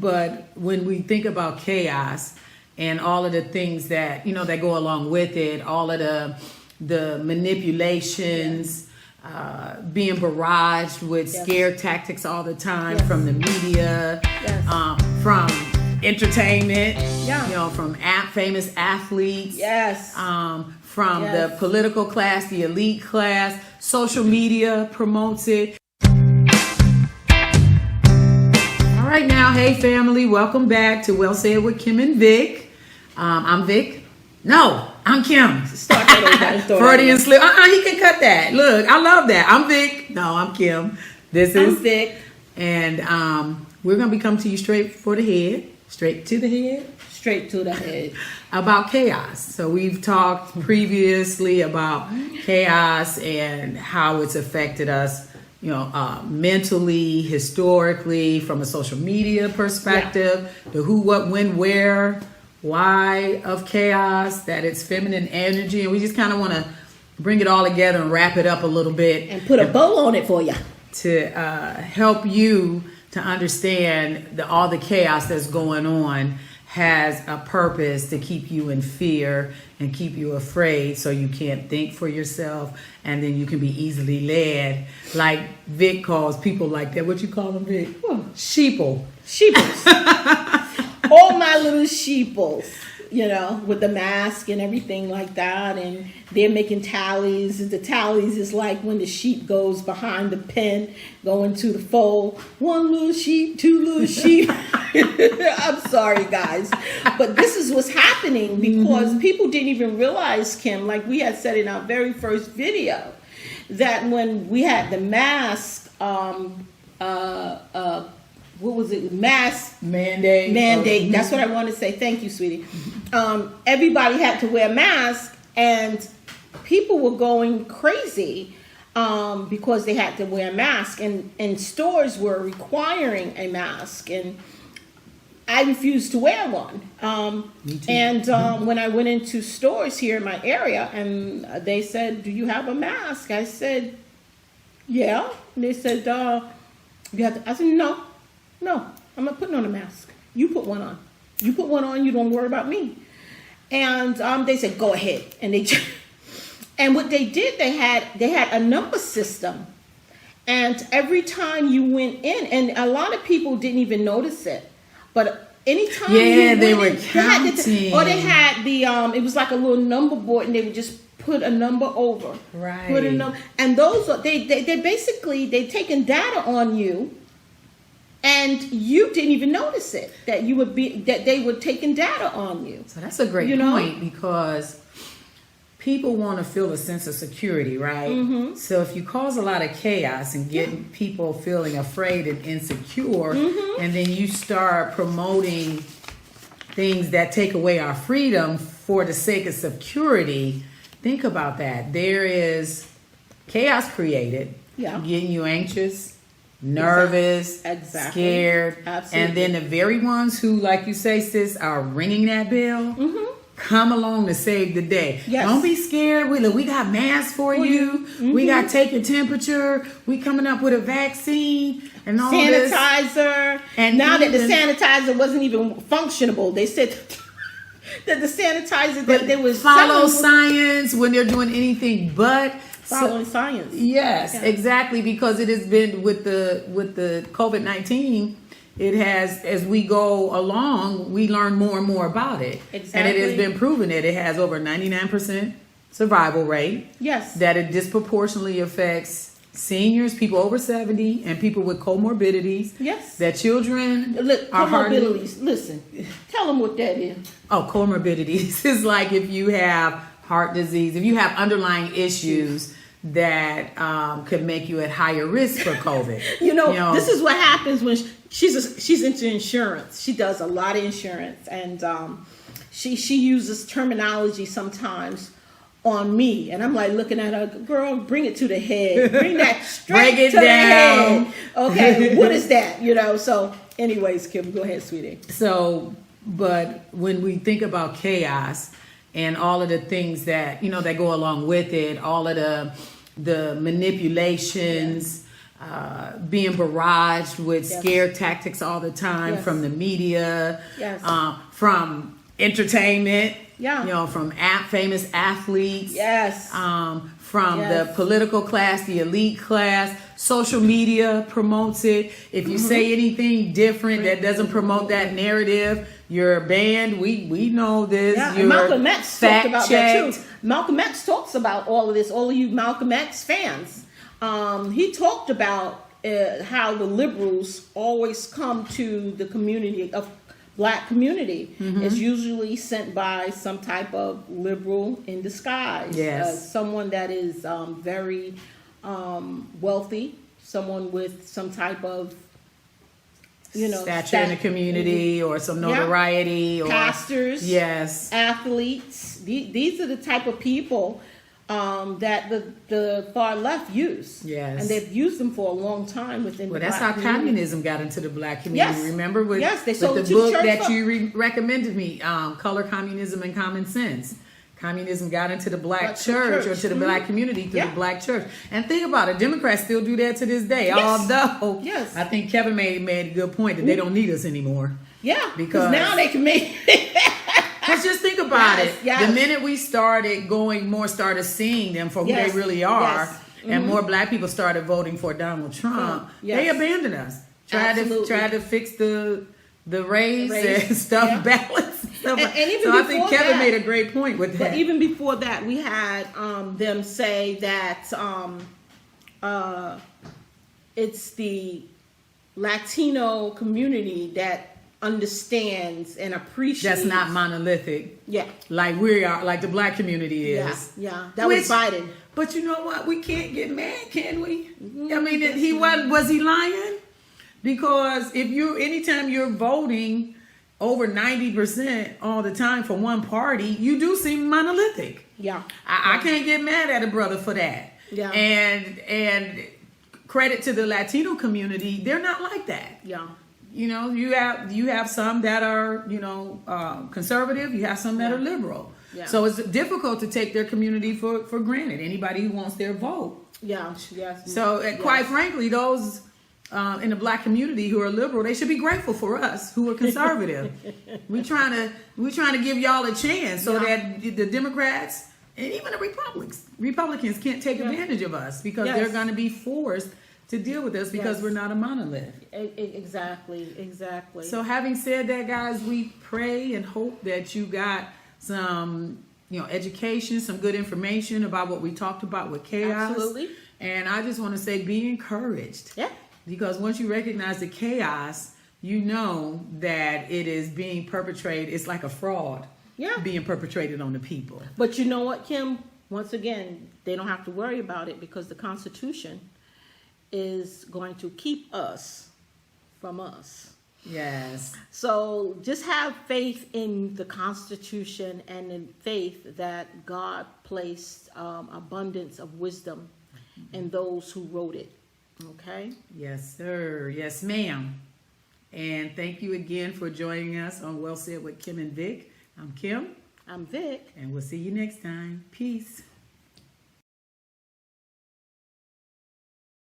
but when we think about chaos and all of the things that that go along with it, all of the manipulations, being barraged with scare tactics all the time from the media, from entertainment, from famous athletes, from the political class, the elite class. Social media promotes it. All right now, hey family, welcome back to Well Said with Kim and Vic. I'm Vic. No, I'm Kim. Start that over. Freudian slip. He can cut that. Look, I love that. I'm Vic. No, I'm Kim. I'm Vic. And we're going to be coming to you straight to the head. About chaos. So we've talked previously about chaos and how it's affected us, mentally, historically, from a social media perspective, the who, what, when, where, why of chaos, that it's feminine energy. And we just kind of want to bring it all together and wrap it up a little bit. And put a bow on it for you. To help you to understand all the chaos that's going on has a purpose to keep you in fear and keep you afraid, so you can't think for yourself, and then you can be easily led. Like Vic calls people like that. What you call them, Vic? Sheeple. Sheeples. All my little sheeples, with the mask and everything like that. And they're making tallies. The tallies is like when the sheep goes behind the pen, going to the fold. One little sheep, two little sheep. I'm sorry, guys. But this is what's happening because people didn't even realize, Kim, like we had said in our very first video, that when we had the mask, what was it? Mask mandate. That's what I want to say. Thank you, sweetie. Everybody had to wear masks, and people were going crazy because they had to wear a mask, and stores were requiring a mask, and I refused to wear one. Me too. And when I went into stores here in my area, and they said, "Do you have a mask?" I said, "Yeah." And they said, "You have to." I said, No, I'm not putting on a mask. You put one on. You put one on, you don't worry about me. And they said, go ahead. And what they did, they had a number system. And every time you went in, and a lot of people didn't even notice it, but anytime they were counting. They had the, it was like a little number board, and they would just put a number over. Right. Put a number. And those, they basically, they've taken data on you. And you didn't even notice it, that they were taking data on you. So that's a great point, because people want to feel a sense of security, right? Mm-hmm. So if you cause a lot of chaos and get people feeling afraid and insecure, and then you start promoting things that take away our freedom for the sake of security, think about that. There is chaos created, getting you anxious, nervous, scared, absolutely. And then the very ones who, like you say, sis, are ringing that bell, come along to save the day. Yes. Don't be scared. We got masks for you. We got take your temperature. We coming up with a vaccine and all sanitizer. This. And now that the sanitizer wasn't even functionable, they said that the sanitizer that they was follow science when they're doing anything but. Following science. Yes, exactly, because it has been with the COVID-19, it has, as we go along, we learn more and more about it. Exactly. And it has been proven that it has over 99% survival rate. Yes. That it disproportionately affects seniors, people over 70, and people with comorbidities. Yes. That children are comorbidities. Listen, tell them what that is. Oh, comorbidities is like if you have heart disease, if you have underlying issues that could make you at higher risk for COVID. This is what happens when she's into insurance. She does a lot of insurance, and she uses terminology sometimes on me, and I'm like looking at her, girl, bring it to the head, bring that straight break it to down. The head. Okay, what is that? So anyways, Kim, go ahead, sweetie. So, but when we think about chaos and all of the things that that go along with it, all of the manipulations, being barraged with Yes. scare tactics all the time Yes. from the media, Yes. from entertainment, Yeah. from famous athletes, Yes. from Yes. the political class, the elite class. Social media promotes it. If you say anything different that doesn't promote that narrative, you're banned. We know this. Yeah, and You're Malcolm X talked about that too. fact-checked. Malcolm X talks about all of this. All of you Malcolm X fans, he talked about how the liberals always come to the community of black community. It's usually sent by some type of liberal in disguise. Yes. Someone that is very wealthy, someone with some type of stature in the community or some notoriety or pastors, yes, athletes. These are the type of people that the far left use. Yes. And they've used them for a long time within well, the that's how black community. communism got into the black community. Yes. Remember with, Yes, they with sold the it to the book church that folk. you recommended me, Color, Communism, and Common Sense. Communism got into the black church or to the black community through Yeah. the black church. And think about it, Democrats still do that to this day. Yes. Although Yes. I think Kevin made a good point that they don't need us anymore. Yeah, Because- because now they can make. Let's just think about Yes, it. yes. The minute we started seeing them for who Yes, they really are, yes. and more black people started voting for Donald Trump, Yes. they abandoned us. Absolutely. Tried to fix the race Race, and stuff yeah. balance. And stuff. And even so I think before Kevin that- made a great point with that. But even before that, we had them say that it's the Latino community that understands and appreciates. That's not monolithic, Yeah. like we are, like the black community is. Yeah. That was Biden. But you know what? We can't get mad, can we? I mean, he was he lying? Because anytime you're voting over 90% all the time for one party, you do seem monolithic. Yeah. I can't get mad at a brother for that. Yeah. And credit to the Latino community, they're not like that. Yeah. You know, you have some that are, conservative, you have some that are liberal. Yeah. So it's difficult to take their community for granted. Anybody who wants their vote. Yeah. Yes. So yes. quite frankly, those in the black community who are liberal, they should be grateful for us who are conservative. we're trying to give y'all a chance so that the Democrats and even the Republicans can't take advantage of us because Yes. they're going to be forced to deal with us because Yes. we're not a monolith. Exactly. So having said that, guys, we pray and hope that you got some, education, some good information about what we talked about with chaos. Absolutely. And I just want to say, be encouraged. Yeah. Because once you recognize the chaos, you know that it is being perpetrated. It's like a fraud. Yeah. Being perpetrated on the people. But you know what, Kim? Once again, they don't have to worry about it because the Constitution is going to keep us from us. Yes. So just have faith in the Constitution and in faith that God placed abundance of wisdom in those who wrote it. Okay? Yes, sir. Yes, ma'am. And thank you again for joining us on Well Said with Kim and Vic. I'm Kim. I'm Vic. And we'll see you next time. Peace.